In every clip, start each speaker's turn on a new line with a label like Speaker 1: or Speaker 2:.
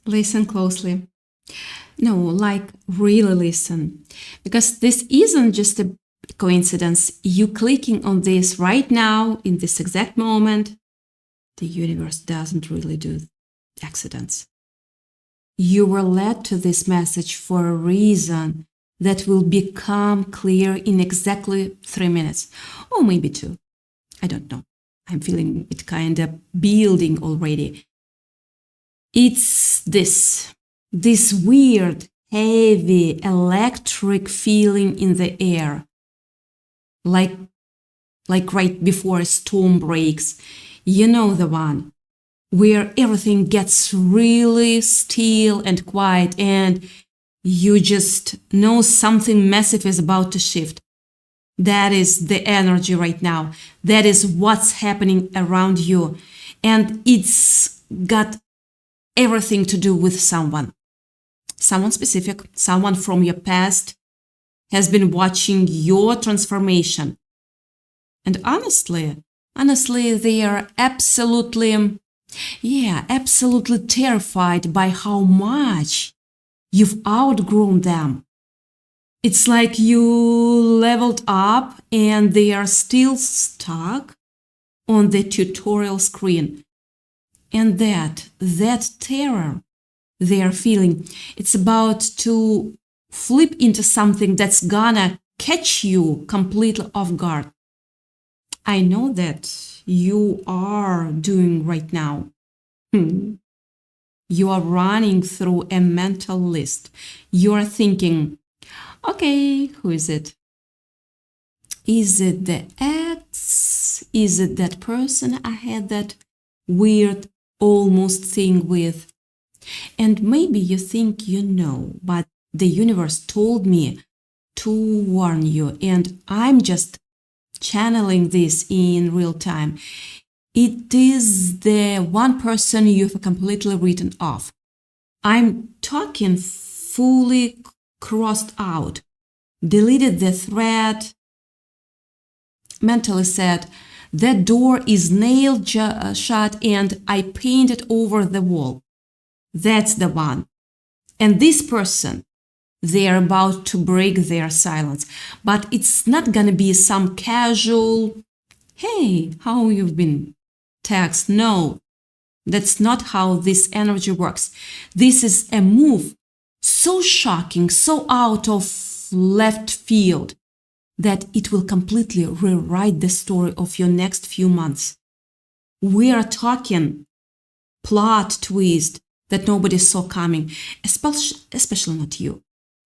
Speaker 1: Listen closely. No, like really listen. Because this isn't just a coincidence. You clicking on this right now, in this exact moment, the universe doesn't really do accidents. You were led to this message for a reason that will become clear in exactly 3 minutes, or maybe two. I don't know. I'm feeling it kind of building already. It's this weird, heavy, electric feeling in the air, like right before a storm breaks. You know the one where everything gets really still and quiet, and you just know something massive is about to shift. That is the energy right now. That is what's happening around you. And it's got everything to do with someone specific, someone from your past has been watching your transformation. And honestly, they are absolutely terrified by how much you've outgrown them. It's like you leveled up and they are still stuck on the tutorial screen. And that terror they are feeling, it's about to flip into something that's gonna catch you completely off guard. I know that you are doing right now. You are running through a mental list. You are thinking, okay, who is it? Is it the ex? Is it that person I had that weird almost thing with? And maybe you think you know, but the universe told me to warn you, and I'm just channeling this in real time. It is the one person you've completely written off. I'm talking fully crossed out, deleted the thread, mentally said, that door is nailed shut and I painted over the wall. That's the one. And this person, they're about to break their silence. But it's not gonna be some casual, hey, how you've been text. No, that's not how this energy works. This is a move so shocking, so out of left field, that it will completely rewrite the story of your next few months. We are talking plot twist that nobody saw coming, especially not you.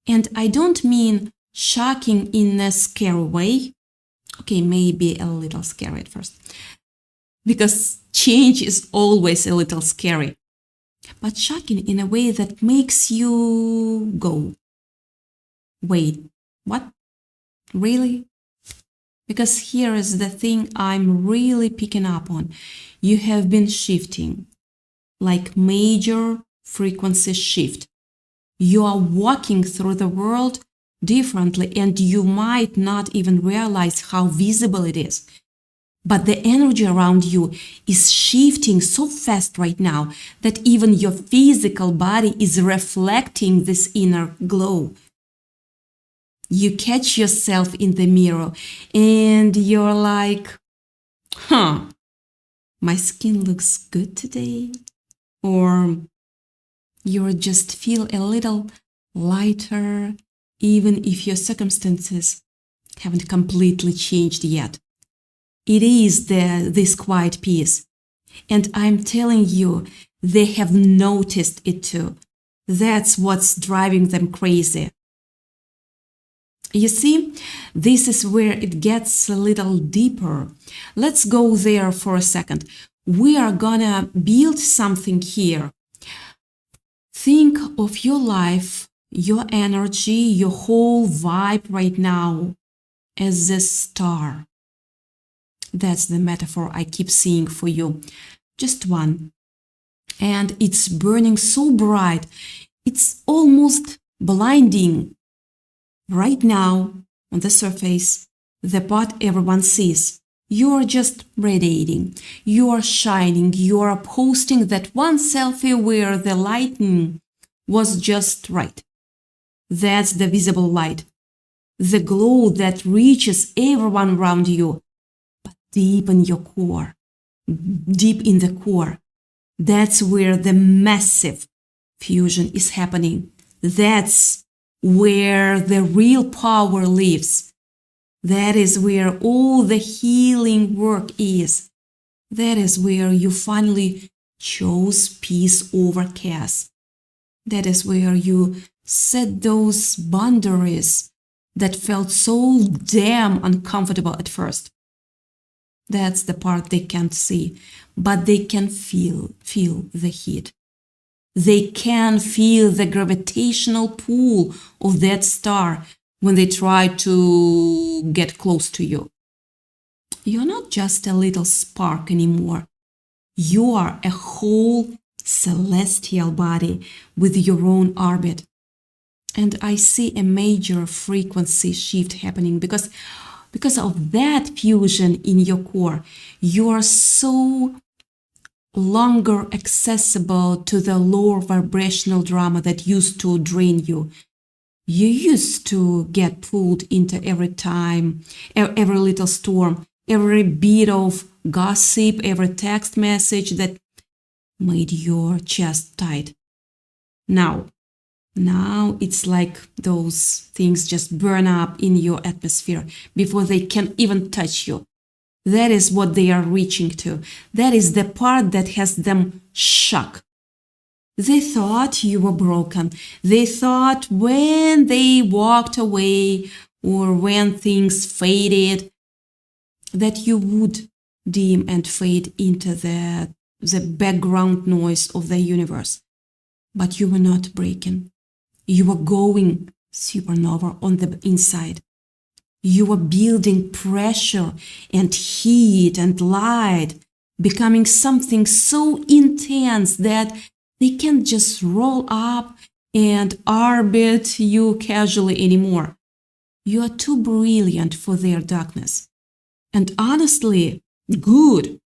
Speaker 1: And I don't mean shocking in a scary way. Okay, maybe a little scary at first, because change is always a little scary, but shocking in a way that makes you go, wait, what? Really? Because here is the thing I'm really picking up on. You have been shifting, like major frequency shift. You are walking through the world differently, and you might not even realize how visible it is. But the energy around you is shifting so fast right now that even your physical body is reflecting this inner glow. You catch yourself in the mirror and you're like, my skin looks good today. Or you just feel a little lighter, even if your circumstances haven't completely changed yet. It is this quiet peace. And I'm telling you, they have noticed it too. That's what's driving them crazy. You see, this is where it gets a little deeper. Let's go there for a second. We are gonna build something here. Think of your life, your energy, your whole vibe right now as a star. That's the metaphor I keep seeing for you. Just one. And it's burning so bright, it's almost blinding. Right now, on the surface, the pot everyone sees. You're just radiating. You're shining. You're posting that one selfie where the lighting was just right. That's the visible light. The glow that reaches everyone around you. But deep in your core, deep in the core, that's where the massive fusion is happening. That's where the real power lives. That is where all the healing work is. That is where you finally chose peace over chaos. That is where you set those boundaries that felt so damn uncomfortable at first. That's the part they can't see, but they can feel the heat. They can feel the gravitational pull of that star when they try to get close to you. You're not just a little spark anymore. You are a whole celestial body with your own orbit. And I see a major frequency shift happening because of that fusion in your core. You are so longer accessible to the lower vibrational drama that used to drain you. You used to get pulled into every little storm, every bit of gossip, every text message that made your chest tight. Now it's like those things just burn up in your atmosphere before they can even touch you. That is what they are reaching to. That is the part that has them shocked. They thought you were broken. They thought when they walked away or when things faded that you would dim and fade into the background noise of the universe. But you were not breaking. You were going supernova on the inside. You were building pressure and heat and light, becoming something so intense that they can't just roll up and orbit you casually anymore. You are too brilliant for their darkness. And honestly, good.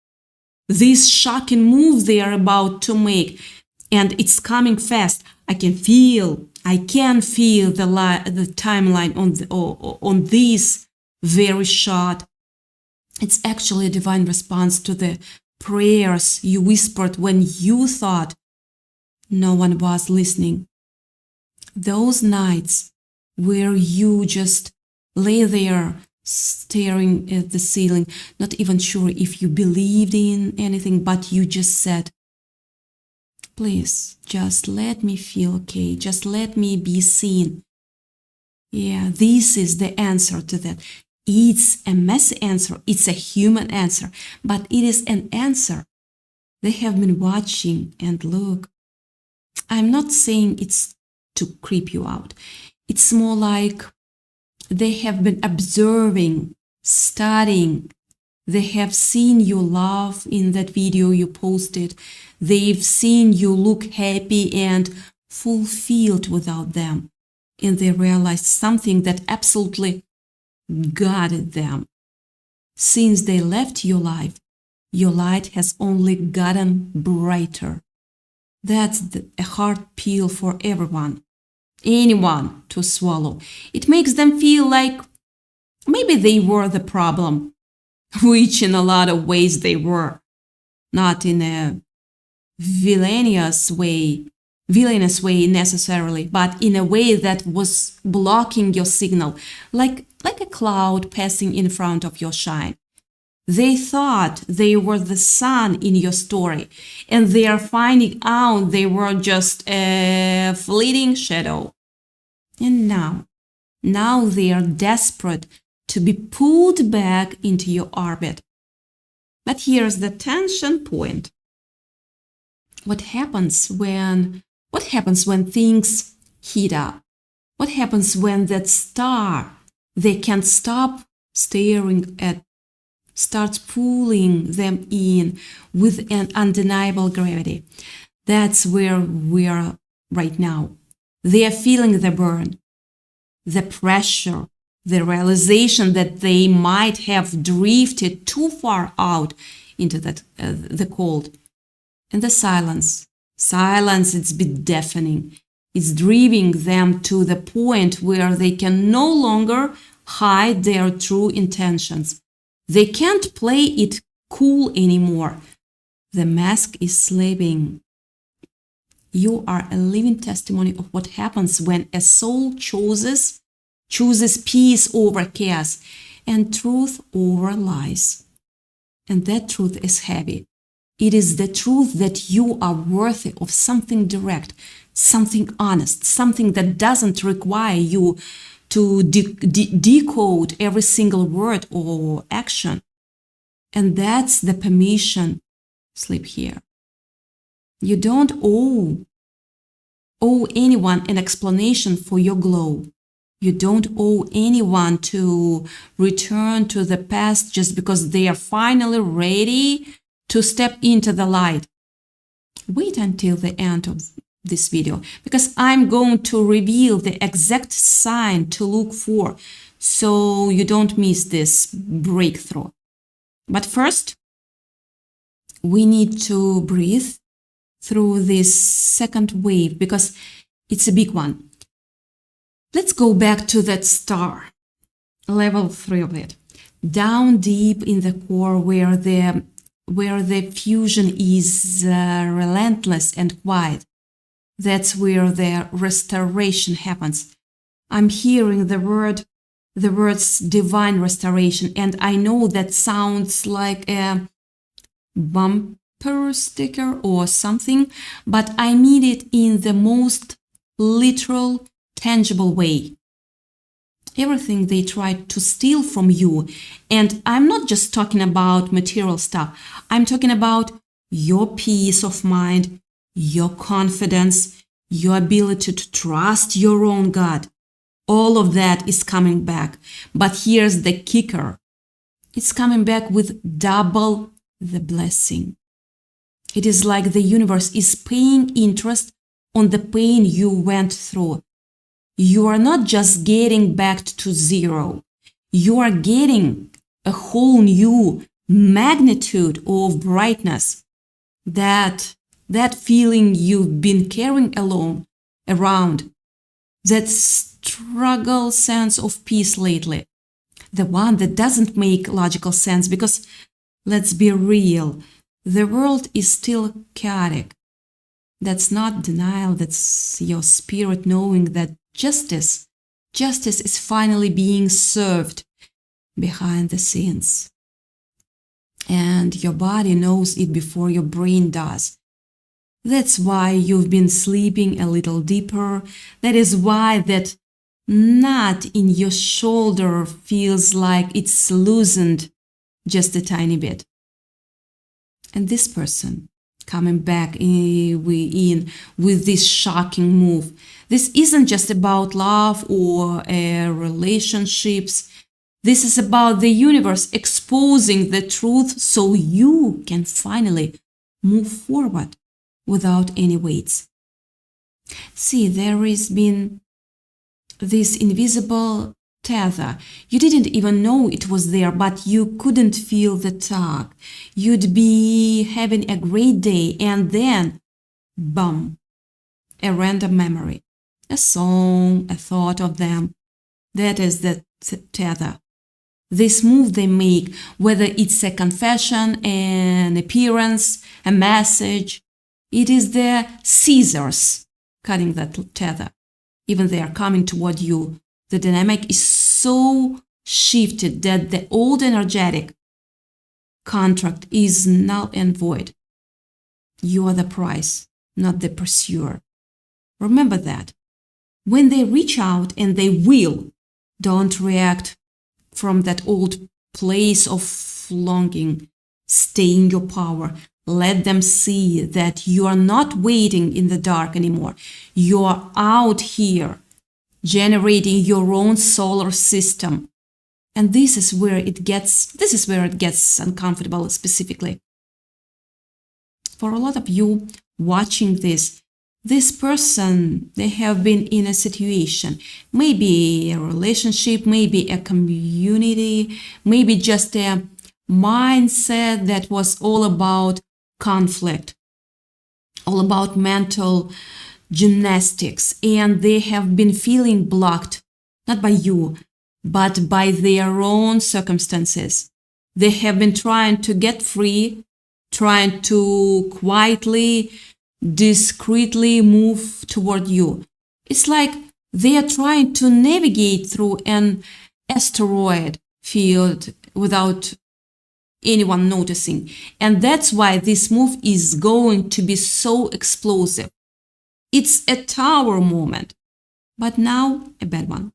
Speaker 1: This shocking move they are about to make, and it's coming fast. I can feel the timeline on this very short. It's actually a divine response to the prayers you whispered when you thought no one was listening. Those nights where you just lay there staring at the ceiling, not even sure if you believed in anything, but you just said, please, just let me feel okay. Just let me be seen. Yeah, this is the answer to that. It's a messy answer. It's a human answer, but it is an answer. They have been watching, and look, I'm not saying it's to creep you out. It's more like they have been observing, studying. They have seen you laugh in that video you posted. They've seen you look happy and fulfilled without them. And they realized something that absolutely guided them. Since they left your life, your light has only gotten brighter. That's a hard pill for anyone to swallow. It makes them feel like maybe they were the problem, which in a lot of ways they were. Not in a villainous way necessarily, but in a way that was blocking your signal, like a cloud passing in front of your shine. They thought they were the sun in your story, and they are finding out they were just a fleeting shadow. And now they are desperate to be pulled back into your orbit. But here's the tension point. What happens when things heat up? What happens when that star they can't stop staring at starts pulling them in with an undeniable gravity? That's where we are right now. They are feeling the burn, the pressure, the realization that they might have drifted too far out into the cold. And the silence. Silence, it's been deafening. It's driving them to the point where they can no longer hide their true intentions. They can't play it cool anymore. The mask is slipping. You are a living testimony of what happens when a soul chooses peace over chaos and truth over lies. And that truth is heavy. It is the truth that you are worthy of something direct, something honest, something that doesn't require you to decode every single word or action. And that's the permission slip here. You don't owe anyone an explanation for your glow. You don't owe anyone to return to the past just because they are finally ready to step into the light. Wait until the end of this video, because I'm going to reveal the exact sign to look for so you don't miss this breakthrough. But first, we need to breathe through this second wave because it's a big one. Let's go back to that star, level 3 of it, down deep in the core where the fusion is relentless and quiet. That's where the restoration happens. I'm hearing the words divine restoration, and I know that sounds like a bumper sticker or something, but I mean it in the most literal, tangible way. Everything they tried to steal from you, and I'm not just talking about material stuff, I'm talking about your peace of mind, your confidence, your ability to trust your own God. All of that is coming back. But here's the kicker. It's coming back with double the blessing. It is like the universe is paying interest on the pain you went through. You are not just getting back to zero. You are getting a whole new magnitude of brightness. That feeling you've been carrying around, that struggle sense of peace lately, the one that doesn't make logical sense because, let's be real, the world is still chaotic. That's not denial, that's your spirit knowing that justice is finally being served behind the scenes. And your body knows it before your brain does. That's why you've been sleeping a little deeper. That is why that knot in your shoulder feels like it's loosened just a tiny bit. And this person coming back in with this shocking move. This isn't just about love or relationships. This is about the universe exposing the truth so you can finally move forward without any weights. See, there has been this invisible tether. You didn't even know it was there, but you couldn't feel the tug. You'd be having a great day, and then, bum, a random memory, a song, a thought of them. That is the tether. This move they make, whether it's a confession, an appearance, a message, it is the scissors cutting that tether. Even they are coming toward you. The dynamic is so shifted that the old energetic contract is null and void. You are the prize, not the pursuer. Remember that. When they reach out, and they will, don't react from that old place of longing. Stay in your power. Let them see that you are not waiting in the dark anymore. You are out here generating your own solar system. And this is where it gets uncomfortable specifically. For a lot of you watching this, This person, they have been in a situation, maybe a relationship, maybe a community, maybe just a mindset that was all about conflict, all about mental gymnastics, and they have been feeling blocked, not by you, but by their own circumstances. They have been trying to get free, trying to quietly, discreetly move toward you. It's like they are trying to navigate through an asteroid field without anyone noticing. And that's why this move is going to be so explosive. It's a tower moment, but now a bad one.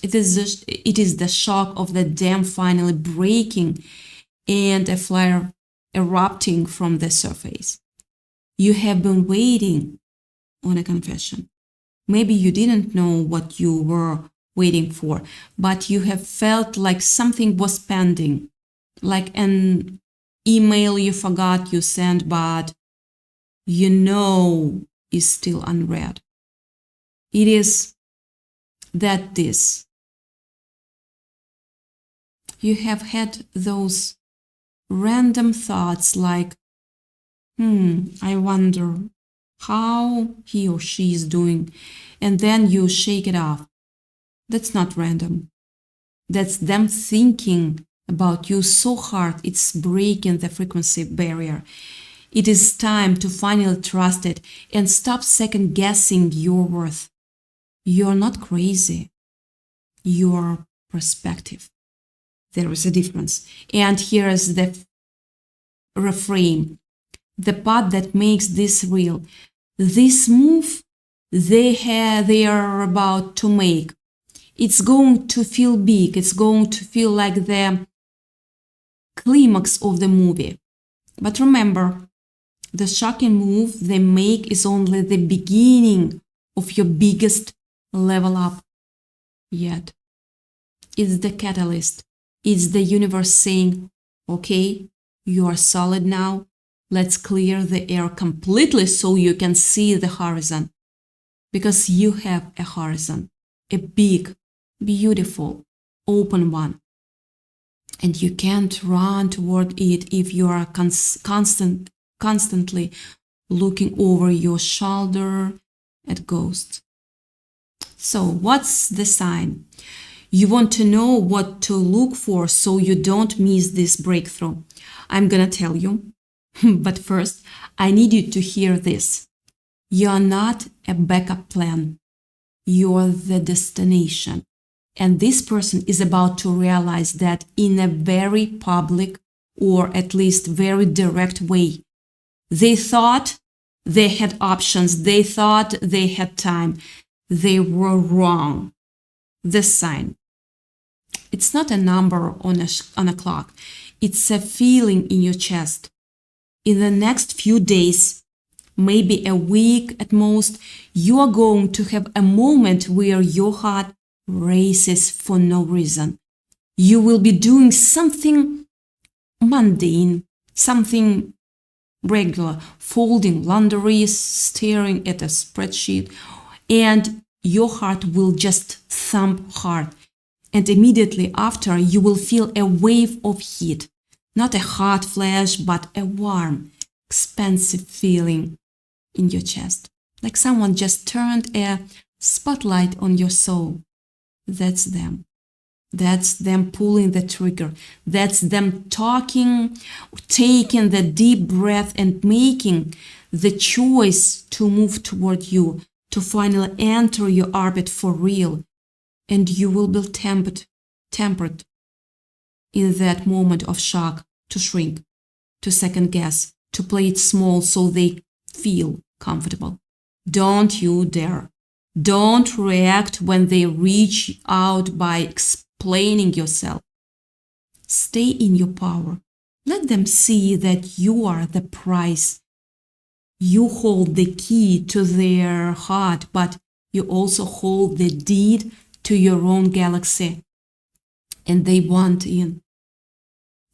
Speaker 1: It is the shock of the dam finally breaking and a flare erupting from the surface. You have been waiting on a confession. Maybe you didn't know what you were waiting for, but you have felt like something was pending, like an email you forgot you sent, but you know is still unread. It is that this. You have had those random thoughts like, I wonder how he or she is doing, and then you shake it off. That's not random. That's them thinking about you so hard it's breaking the frequency barrier. It is time to finally trust it and stop second guessing your worth. You're not crazy. Your perspective. There is a difference. And here is the refrain, the part that makes this real. This move they are about to make, it's going to feel big. It's going to feel like the climax of the movie. But remember, the shocking move they make is only the beginning of your biggest level up yet. It's the catalyst. It's the universe saying, okay, you are solid now. Let's clear the air completely so you can see the horizon. Because you have a horizon, a big, beautiful, open one. And you can't run toward it if you are constantly looking over your shoulder at ghosts. So what's the sign? You want to know what to look for so you don't miss this breakthrough. I'm gonna tell you, but first I need you to hear this. You're not a backup plan. You're the destination. And this person is about to realize that in a very public or at least very direct way. They thought they had options. They thought they had time. They were wrong. This sign. It's not a number on a clock. It's a feeling in your chest. In the next few days, maybe a week at most, you are going to have a moment where your heart races for no reason. You will be doing something mundane, something regular, folding laundry, staring at a spreadsheet, and your heart will just thump hard. And immediately after, you will feel a wave of heat. Not a hot flash, but a warm, expansive feeling in your chest. Like someone just turned a spotlight on your soul. That's them. That's them pulling the trigger. That's them talking, taking the deep breath and making the choice to move toward you, to finally enter your orbit for real. And you will be tempered in that moment of shock, to shrink, to second guess, to play it small so they feel comfortable. Don't you dare. Don't react when they reach out by explaining yourself. Stay in your power. Let them see that you are the prize. You hold the key to their heart, but you also hold the deed to your own galaxy. And they want in.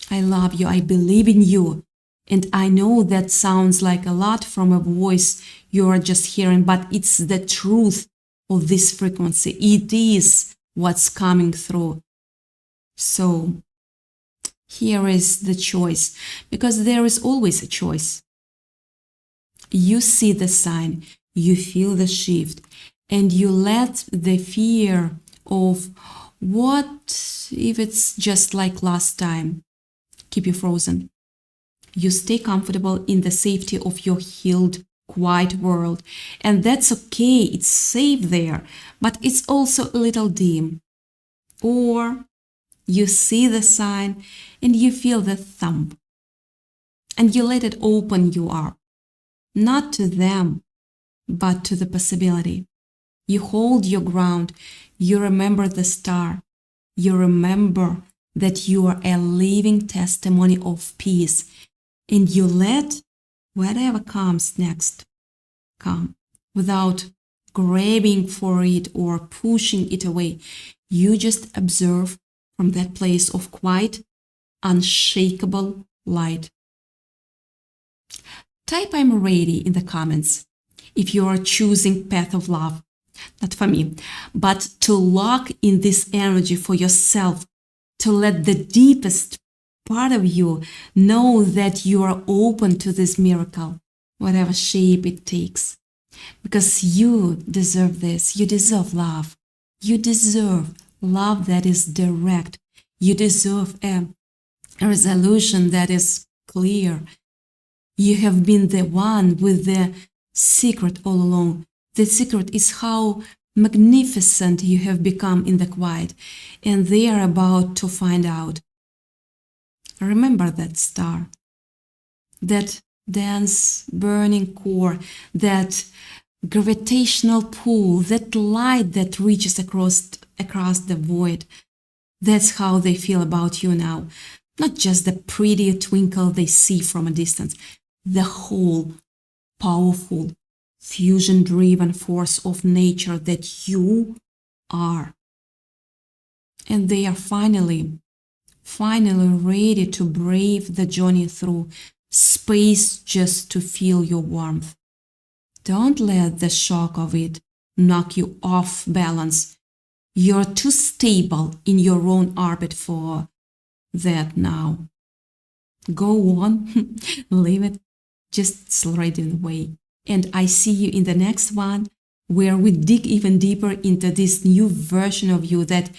Speaker 1: I love you. I believe in you. And I know that sounds like a lot from a voice you are just hearing, but it's the truth of this frequency. It is what's coming through. So here is the choice, because there is always a choice. You see the sign, you feel the shift, and you let the fear of what if it's just like last time keep you frozen. You stay comfortable in the safety of your healed, quiet world, and that's okay. It's safe there, but it's also a little dim. Or you see the sign and you feel the thump, and you let it open you up, not to them, but to the possibility. You hold your ground. You remember the star. You remember that you are a living testimony of peace, and you let whatever comes next come without grabbing for it or pushing it away. You just observe from that place of quiet, unshakable light. Type "I'm ready" in the comments if you are choosing path of love. Not for me, but to lock in this energy for yourself, to let the deepest part of you know that you are open to this miracle, whatever shape it takes. Because you deserve this. You deserve love. You deserve love that is direct. You deserve a resolution that is clear. You have been the one with the secret all along. The secret is how magnificent you have become in the quiet, and they are about to find out. Remember that star, that dense burning core, that gravitational pull, that light that reaches across the void. That's how they feel about you now. Not just the pretty twinkle they see from a distance, the whole powerful, fusion-driven force of nature that you are. And they are finally ready to brave the journey through space just to feel your warmth. Don't let the shock of it knock you off balance. You're too stable in your own orbit for that now. Go on, leave it, just slide it away. And I see you in the next one, where we dig even deeper into this new version of you that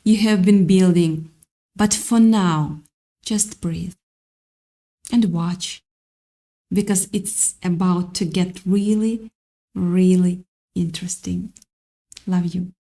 Speaker 1: you have been building. But for now, just breathe and watch, because it's about to get really, really interesting. Love you.